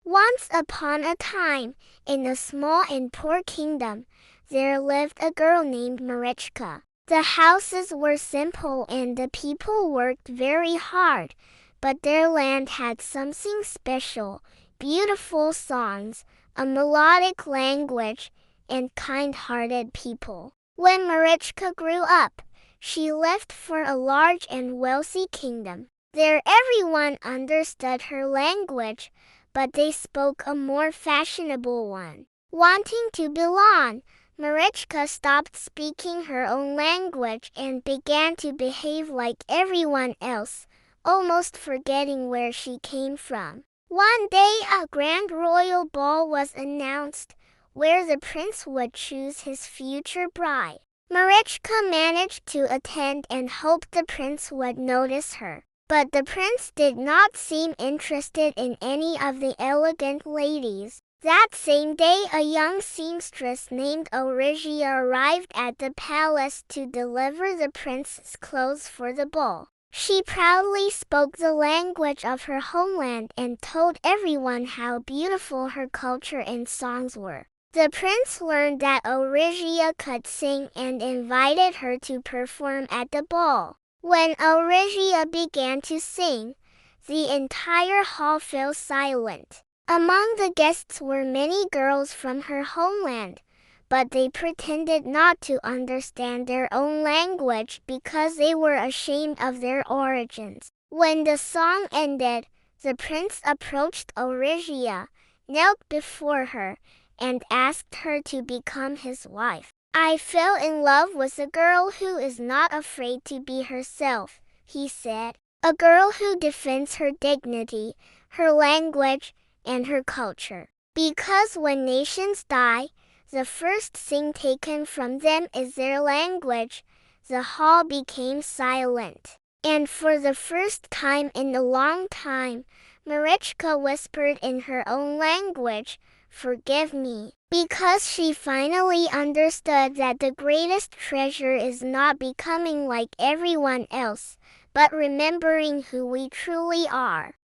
Once upon a time, in a small and poor kingdom, there lived a girl named Marichka. The houses were simple and the people worked very hard, but their land had something special: beautiful songs, a melodic language, and kind-hearted people. When Marichka grew up, she left for a large and wealthy kingdom. There everyone understood her language, but they spoke a more fashionable one. Wanting to belong, Marichka stopped speaking her own language and began to behave like everyone else, almost forgetting where she came from. One day a grand royal ball was announced, where the prince would choose his future bride. Marichka managed to attend and hoped the prince would notice her. But the prince did not seem interested in any of the elegant ladies. That same day a young seamstress named Orisia arrived at the palace to deliver the prince's clothes for the ball. She proudly spoke the language of her homeland and told everyone how beautiful her culture and songs were. The prince learned that Orisia could sing and invited her to perform at the ball. When Orisia began to sing, the entire hall fell silent. Among the guests were many girls from her homeland, but they pretended not to understand their own language because they were ashamed of their origins. When the song ended, the prince approached Orisia, knelt before her, and asked her to become his wife. "I fell in love with a girl who is not afraid to be herself," he said. "A girl who defends her dignity, her language, and her culture. Because when nations die, the first thing taken from them is their language." The hall became silent. And for the first time in a long time, Marichka whispered in her own language, "Forgive me." Because she finally understood that the greatest treasure is not becoming like everyone else, but remembering who we truly are.